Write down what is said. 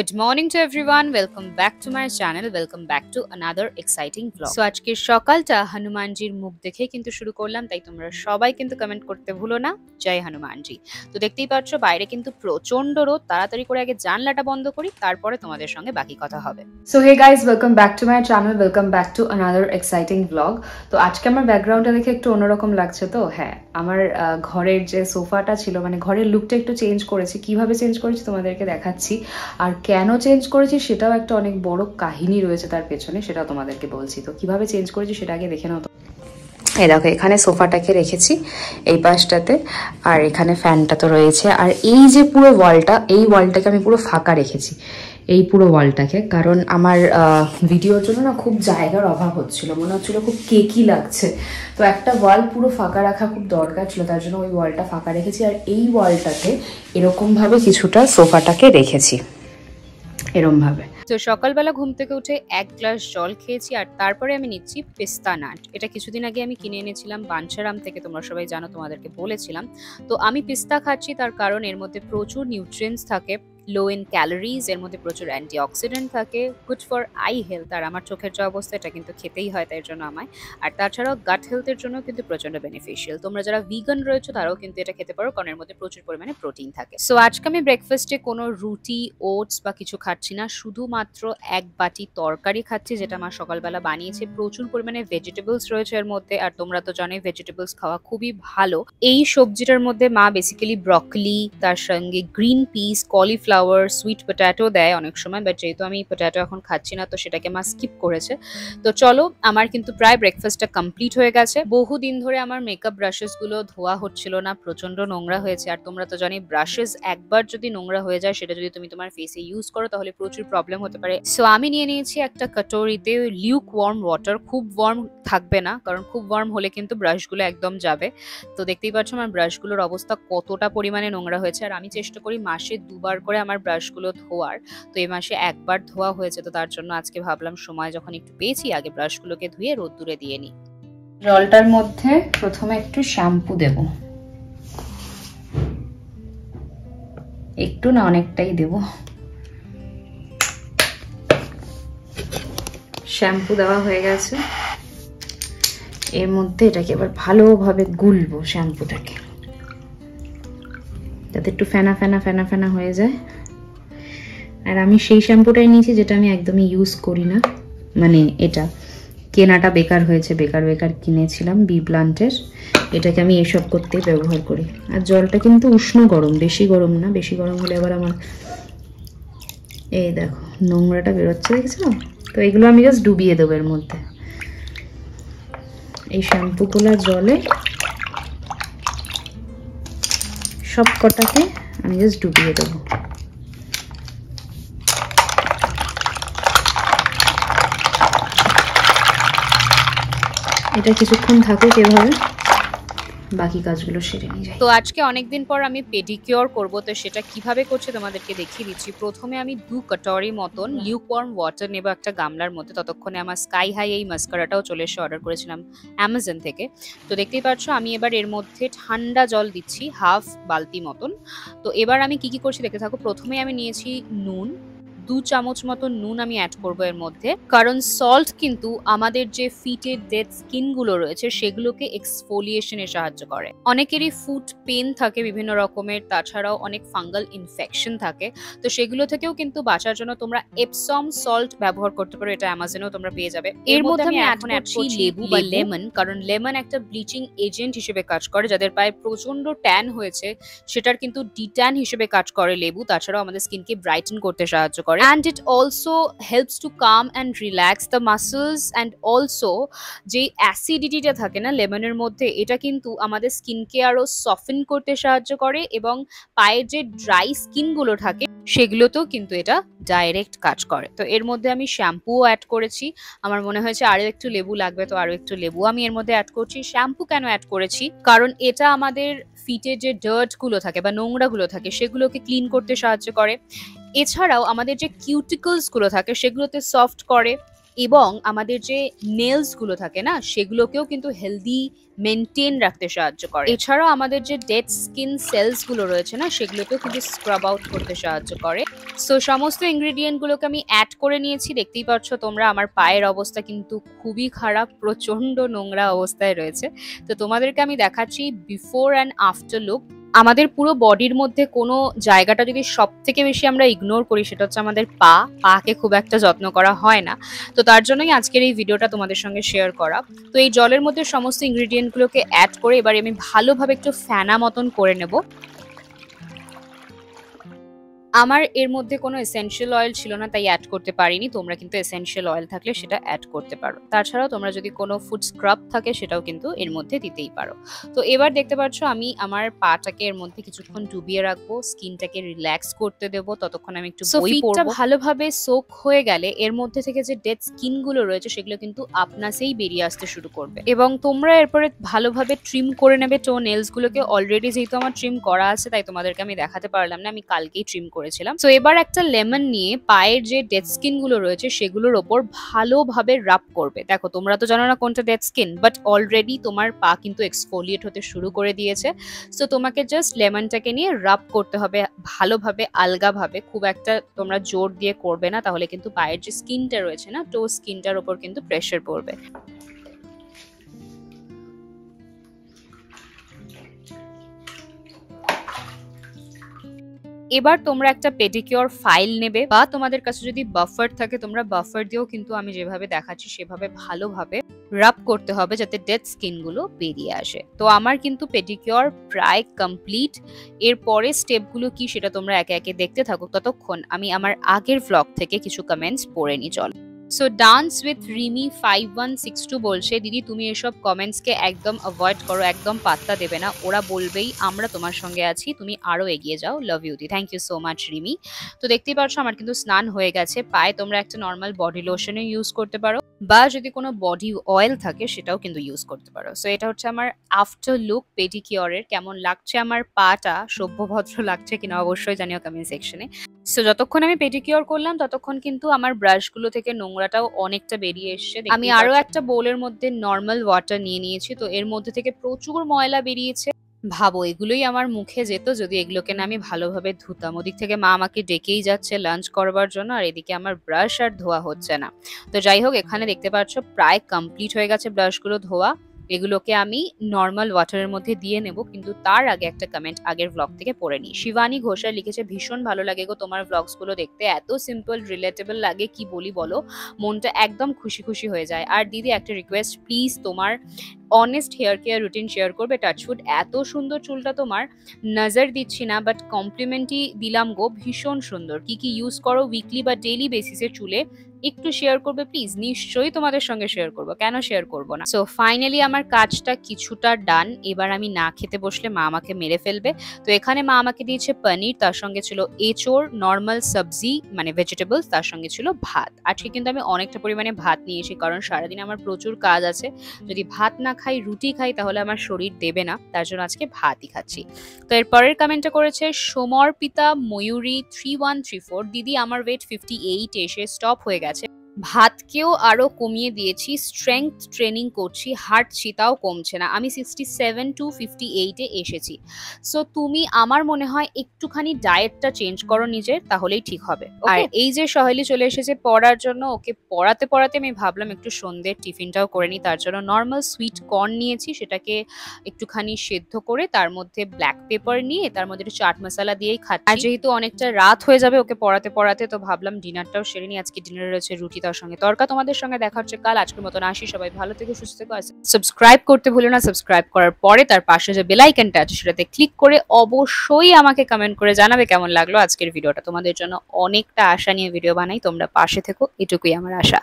Good morning to everyone. Welcome back to my channel. Welcome back to another exciting vlog. So আজকের সকালটা হনুমানজির মুখ দেখে কিন্তু শুরু করলাম, তাই তোমরা সবাই কিন্তু কমেন্ট করতে ভুলো না জয় হনুমানজি। তো দেখতেই পাচ্ছ বাইরে কিন্তু প্রচন্ড রোদ, তাড়াতাড়ি করে আগে জানলাটা বন্ধ করি, তারপরে তোমাদের সঙ্গে বাকি কথা হবে। So hey guys, welcome back to my channel. Welcome back to another exciting vlog. তো আজকে আমার ব্যাকগ্রাউন্ডটা দেখে একটু অন্যরকম লাগছে। তো হ্যাঁ, আমার ঘরের যে সোফাটা ছিল, মানে ঘরের লুকটা একটু চেঞ্জ করেছি। কিভাবে চেঞ্জ করেছি তোমাদেরকে দেখাচ্ছি, আর কেন চেঞ্জ করেছি সেটাও একটা অনেক বড় কাহিনী রয়েছে তার পেছনে, সেটাও তোমাদেরকে বলছি। তো কিভাবে চেঞ্জ করেছি সেটা আগে দেখে নাও। এই দেখো, এখানে সোফাটাকে রেখেছি এই পাশটাতে, আর এখানে ফ্যানটা তো রয়েছে, আর এই যে পুরো ওয়ালটা, এই ওয়ালটাকে আমি পুরো ফাঁকা রেখেছি, এই পুরো ওয়ালটাকে। কারণ আমার ভিডিওর জন্য না খুব জায়গার অভাব হচ্ছিল, মনে হচ্ছিল খুব কেকি লাগছে। তো একটা ওয়াল পুরো ফাঁকা রাখা খুব দরকার ছিল, তার জন্য ওই ওয়ালটা ফাঁকা রেখেছি। আর এই ওয়ালটাতে এরকমভাবে কিছুটা সোফাটাকে রেখেছি, এরমভাবে। তো সকালবেলা ঘুম থেকে উঠে এক গ্লাস জল খেয়েছি, আর তারপরে আমি নিচ্ছি পিস্তা নাট। এটা কিছুদিন আগে আমি কিনে এনেছিলাম বাঞ্ছারাম থেকে, তোমরা সবাই জানো, তোমাদেরকে বলেছিলাম। তো আমি পিস্তা খাচ্ছি তার কারণ এর মধ্যে প্রচুর নিউট্রিয়েন্টস থাকে, লো ইন ক্যালোরিজ, এর মধ্যে প্রচুর অ্যান্টিঅক্সিডেন্ট থাকে, গুড ফর আই হেলথ। আর আমার চোখের যে অবস্থা, এটা কিন্তু খেতেই হয় তার জন্য আমায়। আর তাছাড়াও গাট হেলথের জন্য কিন্তু প্রচন্ড বেনিফিশিয়াল। তোমরা যারা ভিগান রয়েছে তারাও কিন্তু এটা খেতে পারো, কারণ এর মধ্যে প্রচুর পরিমাণে প্রোটিন থাকে। সো আজকে আমি ব্রেকফাস্টে কোনো রুটি, ওটস বা কিছু খাচ্ছি না, শুধুমাত্র এক বাটি তরকারি খাচ্ছি, যেটা মা সকালবেলা বানিয়েছে। প্রচুর পরিমাণে ভেজিটেবলস রয়েছে এর মধ্যে, আর তোমরা তো জানোই ভেজিটেবলস খাওয়া খুবই ভালো। এই সবজিটার মধ্যে মা বেসিক্যালি ব্রকলি, তার সঙ্গে green piece, cauliflower, sweet potato দেয় অনেক সময়, বাট যেহেতু আমি পটেটো এখন খাচ্ছি না, তো সেটাকে মা স্কিপ করেছে। তো চলো, আমার কিন্তু প্রায় ব্রেকফাস্টটা কমপ্লিট হয়ে গেছে। বহুদিন ধরে আমার মেকআপ ব্রাশেস গুলো ধোয়া হচ্ছিল না, প্রচন্ড নোংরা হয়েছে। আর তোমরা তো জানি ব্রাশেস একবার যদি নোংরা হয়ে যায়, সেটা যদি তুমি তোমার ফেসে ইউজ করো তাহলে প্রচুর প্রবলেম হতে পারে। সো আমি নিয়ে নিয়েছি একটা কাটোরিতে লিউক ওয়ার্ম ওয়াটার। খুব ওয়ার্ম থাকবে না, কারণ খুব ওয়ার্ম হলে কিন্তু ব্রাশগুলো একদম যাবে। তো দেখতেই পাচ্ছ আমার ব্রাশগুলোর অবস্থা কতটা পরিমাণে নোংরা হয়েছে। আর আমি চেষ্টা করি মাসে 2 বার করে আমার ব্রাশগুলো ধোয়ার, তো এই মাসে একবার ধোয়া হয়েছে। তো তার জন্য আজকে ভাবলাম সময় যখন একটু পেয়েছি, আগে ব্রাশগুলোকে ধুয়ে রোদ্দুরে দিয়ে নিই। জলটার মধ্যে প্রথমে একটু শ্যাম্পু দেব, একটু না অনেকটাই দেব। শ্যাম্পু দেওয়া হয়ে গেছে, এর মধ্যে এটাকে এবার ভালোভাবে গুলবো শ্যাম্পুটাকে, যাতে একটু ফেনা ফেনা ফেনা ফেনা হয়ে যায়। আর আমি সেই শ্যাম্পুটাই নিয়েছি যেটা আমি একদমই ইউজ করি না, মানে এটা কেনাটা বেকার হয়েছে, বেকার বেকার কিনেছিলাম বি প্লান্টের। এটাকে আমি এসব করতেই ব্যবহার করি। আর জলটা কিন্তু উষ্ণ গরম, বেশি গরম না, বেশি গরম হলে আবার আমার এই দেখো নোংরাটা বেরোচ্ছে, দেখছো? তো এগুলো আমি জাস্ট ডুবিয়ে দেবো এর মধ্যে। এই শ্যাম্পুগুলো জলে সব কটাকে আমি জাস্ট ডুবিয়ে দেবো। এটা কিছুক্ষণ থাকুক এভাবে, বাকি কাজগুলো সেরে নিয়ে যাই। তো আজকে অনেকদিন পর আমি পেডিকিওর করব, তো সেটা কিভাবে করছি তোমাদেরকে দেখিয়ে দিচ্ছি। প্রথমে আমি 2 কাটরি মতন লিউকওয়ার্ম ওয়াটার নেব একটা গামলার মধ্যে। ততক্ষণে আমার স্কাই হাই এই মাস্কারাটাও চলে এসে, অর্ডার করেছিলাম অ্যামাজন থেকে। তো দেখতেই পাচ্ছ আমি এবার এর মধ্যে ঠান্ডা জল দিচ্ছি হাফ বালতি মতন। তো এবার আমি কি কি করছি দেখতে থাকো। প্রথমে আমি নিয়েছি নুন, 2 চামচ মতো নুন আমি অ্যাড করবো এর মধ্যে, কারণ সল্ট কিন্তু আমাদের যে ফিটের ডেড স্কিন গুলো রয়েছে সেগুলোকে এক্সফোলিয়েশনে সাহায্য করে। অনেকেরই ফুট পেন থাকে বিভিন্ন রকমের, তাছাড়াও অনেক ফাঙ্গাল ইনফেকশন থাকে, তো সেগুলো থেকেও কিন্তু বাঁচার জন্য তোমরা এপসম সল্ট ব্যবহার করতে পারো, এটা অ্যামাজনেও তোমরা পেয়ে যাবে। এর মধ্যে আমি এখন অ্যাড করছি লেবু বা লেমন, কারণ লেমন একটা ব্লিচিং এজেন্ট হিসেবে কাজ করে। যাদের পায়ে প্রচন্ড ট্যান হয়েছে সেটার কিন্তু ডিট্যান হিসেবে কাজ করে লেবু। তাছাড়াও আমাদের স্কিনকে ব্রাইটেন করতে সাহায্য করে, and it also helps to calm and relax the muscles, and also যে অ্যাসিডিটিটা থাকে না লেমনের মধ্যে, এটা কিন্তু আমাদের স্কিনকে আরো সফট করতে সাহায্য করে, এবং পায়ের যে ড্রাই স্কিন গুলো থাকে সেগুলোতেও কিন্তু এটা ডাইরেক্ট কাজ করে। তো এর মধ্যে আমি শ্যাম্পুও অ্যাড করেছি, আমার মনে হয়েছে আরো একটু লেবু লাগবে, তো আরো একটু লেবু আমি এর মধ্যে অ্যাড করছি। শ্যাম্পু কেন অ্যাড করেছি, কারণ এটা আমাদের ফিটের যে ডার্ট গুলো থাকে বা নোংরা গুলো থাকে সেগুলোকে ক্লিন করতে সাহায্য করে। এছাড়াও আমাদের যে কিউটিকলস গুলো থাকে সেগুলোতে সফট করে। এবং আমাদের যে নেলস গুলো থাকে না সেগুলোকেও কিন্তু হেলদি মেনটেন রাখতে সাহায্য করে। এছাড়াও আমাদের যে ডেড স্কিন সেলস গুলো রয়েছে না সেগুলোকেও কিন্তু স্ক্রাব আউট করতে সাহায্য করে। সো সমস্ত ইনগ্রেডিয়েন্ট গুলোকে আমি অ্যাড করে নিয়েছি। দেখতেই পাচ্ছ তোমরা আমার পায়ের অবস্থা কিন্তু খুবই খারাপ, প্রচন্ড নোংরা অবস্থায় রয়েছে। তো তোমাদেরকে আমি দেখাচ্ছি বিফোর অ্যান্ড আফটার লুক। আমাদের পুরো বডির মধ্যে কোনো জায়গাটা যদি সব থেকে বেশি আমরা ইগনোর করি সেটা হচ্ছে আমাদের পাকে খুব একটা যত্ন করা হয় না। তো তার জন্যই আজকের এই ভিডিওটা তোমাদের সঙ্গে শেয়ার করা। তো এই জলের মধ্যে সমস্ত ইনগ্রেডিয়েন্টগুলোকে অ্যাড করে এবার আমি ভালোভাবে একটু ফেনা মতন করে নেব। আমার এর মধ্যে কোনো এসেনশিয়াল অয়েল ছিল না তাই অ্যাড করতে পারিনি। তোমরা কিন্তু এসেনশিয়াল অয়েল থাকলে সেটা অ্যাড করতে পারো। তাছাড়াও তোমরা যদি কোনো ফুড স্ক্রাব থাকে সেটাও কিন্তু এর মধ্যে দিতেই পারো। তো এবার দেখতে পাচ্ছ আমি আমার পাটাকে এর মধ্যে কিছুক্ষণ ডুবিয়ে রাখবো, স্কিনটাকে রিল্যাক্স করতে দেবো, ততক্ষণ আমি একটু বই পড়বো। ভালোভাবে সোক হয়ে গেলে এর মধ্যে থেকে যে ডেড স্কিন গুলো রয়েছে সেগুলো কিন্তু আপনাসেই বেরিয়ে আসতে শুরু করবে এবং তোমরা এরপরে ভালোভাবে ট্রিম করে নেবে টো নেলস গুলোকে। অলরেডি যেহেতু আমার ট্রিম করা আছে তাই তোমাদেরকে আমি দেখাতে পারলাম না, আমি কালকেই ট্রিম করেছিলাম। তো এবার একটা লেমন নিয়ে পায়ের যে ডেড স্কিন গুলো রয়েছে সেগুলোর ওপর ভালোভাবে রাব করবে। দেখো তোমরা তো জানো না কোনটা ডেড স্কিন, বাট অলরেডি তোমার পা কিন্তু এক্সফোলিয়েট হতে শুরু করে দিয়েছে। সো তোমাকে জাস্ট লেমনটাকে নিয়ে রাব করতে হবে ভালোভাবে, আলগাভাবে, খুব একটা তোমরা জোর দিয়ে করবে না, তাহলে কিন্তু পায়ের যে স্কিনটা রয়েছে না তো স্কিনটার ওপর কিন্তু প্রেশার পড়বে। এবার তোমরা একটা পেডিকিউর ফাইল নেবে বা তোমাদের কাছে যদি বাফার থাকে তোমরা বাফার দিয়েও কিন্তু আমি যেভাবে দেখাচ্ছি সেভাবে ভালোভাবে রাব করতে হবে যাতে ডেড স্কিন গুলো বেরিয়ে আসে। তো আমার কিন্তু পেডিকিউর প্রায় কমপ্লিট। এরপরে স্টেপগুলো কি সেটা তোমরা একে একে দেখতে থাকো, ততক্ষণ আমি আমার আগের ভ্লগ থেকে কিছু কমেন্টস পড়ে নি। চল। সো ডান্স উইথ রিমি 5162 বলছে, দিদি তুমি এসব কমেন্টসকে একদম অ্যাভয়েড করো, একদম পাত্তা দেবে না, ওরা বলবেই আমরা তোমার সঙ্গে আছি, তুমি আরো এগিয়ে যাও, লাভ ইউ দি। Thank you so much Rimi. তো দেখতেই পাচ্ছ আমার কিন্তু স্নান হয়ে গেছে। পায়ে তোমরা একটা নর্মাল বডি লোশনও ইউজ করতে পারো বা যদি কোনো বডি অয়েল থাকে সেটাও কিন্তু ইউজ করতে পারো। সো এটা হচ্ছে আমার আফটার লুক পেডিকিউরের। কেমন লাগছে আমার পাটা, সভ্যভদ্র লাগছে কিনা অবশ্যই জানিও কমেন্ট সেকশনে। সো যতক্ষণ আমি পেডিকিউর করলাম ততক্ষণ কিন্তু আমার ব্রাশগুলো থেকে নোংরাটাও অনেকটা বেরিয়ে এসছে। আমি আরো একটা বোলের মধ্যে নর্মাল ওয়াটার নিয়ে নিয়েছি, তো এর মধ্যে থেকে প্রচুর ময়লা বেরিয়েছে। ভাবো এগুলোই আমার মুখে যেত যদি এগুলোকে না আমি ভালোভাবে ধুতাম। ওদিক থেকে মা আমাকে ডেকেই যাচ্ছে লাঞ্চ করবার জন্য, আর এদিকে আমার ব্রাশ আর ধোয়া হচ্ছে না। তো যাই হোক, এখানে দেখতে পাচ্ছ প্রায় কমপ্লিট হয়ে গেছে ব্রাশগুলো ধোয়া। এগুলোকে আমি নর্মাল ওয়াটারের মধ্যে দিয়ে নেব, কিন্তু তার আগে একটা কমেন্ট আগের ব্লগ থেকে পড়ে নিই। শিবানী ঘোষাল লিখেছে, ভীষণ ভালো লাগে গো তোমার ব্লগস গুলো দেখতে, এত সিম্পল রিলেটেবল লাগে কি বলি বলো, মনটা একদম খুশি খুশি হয়ে যায়। আর দিদি একটা রিকোয়েস্ট, প্লিজ তোমার honest hair care routine share করবে। টাচউড এত সুন্দর চুলটা তোমার, নজর দিচ্ছি না বাট কমপ্লিমেন্টই দিলাম গো, ভীষণ সুন্দর। কি কি ইউজ করো উইকলি বা ডেইলি বেসিসে চুলে একটু শেয়ার করবে প্লিজ। নিশ্চয়ই তোমাদের সঙ্গে শেয়ার করবো, কেন শেয়ার করবো না। সো ফাইনালি আমার কাজটা কিছুটা ডান। এবার আমি না খেতে বসলে মা আমাকে মেরে ফেলবে। তো এখানে মা আমাকে দিয়েছে পনির, তার সঙ্গে ছিল এঁচোড়, নর্মাল সবজি মানে ভেজিটেবলস, তার সঙ্গে ছিল ভাত। আজকে কিন্তু আমি অনেকটা পরিমাণে ভাত নিয়েছি কারণ সারাদিন আমার প্রচুর কাজ আছে। যদি ভাত না খাই, রুটি খাই, তাহলে আমার শরীর দেবে না, তার জন্য আজকে ভাতই খাচ্ছি। তো এর পরের কমেন্টটা করেছে সমর্পিতা ময়ূরী 3134, দিদি আমার ওয়েট 58 এসে স্টপ হয়ে গেছে, ভাতকেও আরো কমিয়ে দিয়েছি, স্ট্রেংথ ট্রেনিং করছি, হাঁটছি তাও কমছে না, আমি 67 to 58 এ এসেছি। সো তুমি আমার মনে হয় একটুখানি ডায়েটটা চেঞ্জ করো নিজের, তাহলেই ঠিক হবে। আর এই যে সহেলি চলে এসেছে পড়ার জন্য, ওকে পড়াতে পড়াতে আমি ভাবলাম একটু সন্ধ্যের টিফিনটাও করে নিই। তার জন্য নর্মাল সুইট কর্ন নিয়েছি, সেটাকে একটুখানি সেদ্ধ করে তার মধ্যে ব্ল্যাক পেপার নিয়ে তার মধ্যে একটু চাট মশলা দিয়েই খাচ্ছি। আর যেহেতু অনেকটা রাত হয়ে যাবে ওকে পড়াতে পড়াতে, তো ভাবলাম ডিনারটাও সেরে নিই। আজকে ডিনারে রয়েছে রুটি, তার সঙ্গে তরকা। তোমাদের সঙ্গে দেখা হচ্ছে কাল। আজকের মতন আসি, সবাই ভালো থেকো, সুস্থ থেকো। সাবস্ক্রাইব করতে ভুলো না। সাবস্ক্রাইব করার পরে তার পাশে যে বেল আইকনটা আছে সেটাতে ক্লিক করে অবশ্যই আমাকে কমেন্ট করে জানাবে কেমন লাগলো আজকের ভিডিওটা। তোমাদের জন্য অনেকটা আশা নিয়ে ভিডিও বানাই, তোমরা পাশে থেকো, এটুকুই আমার আশা।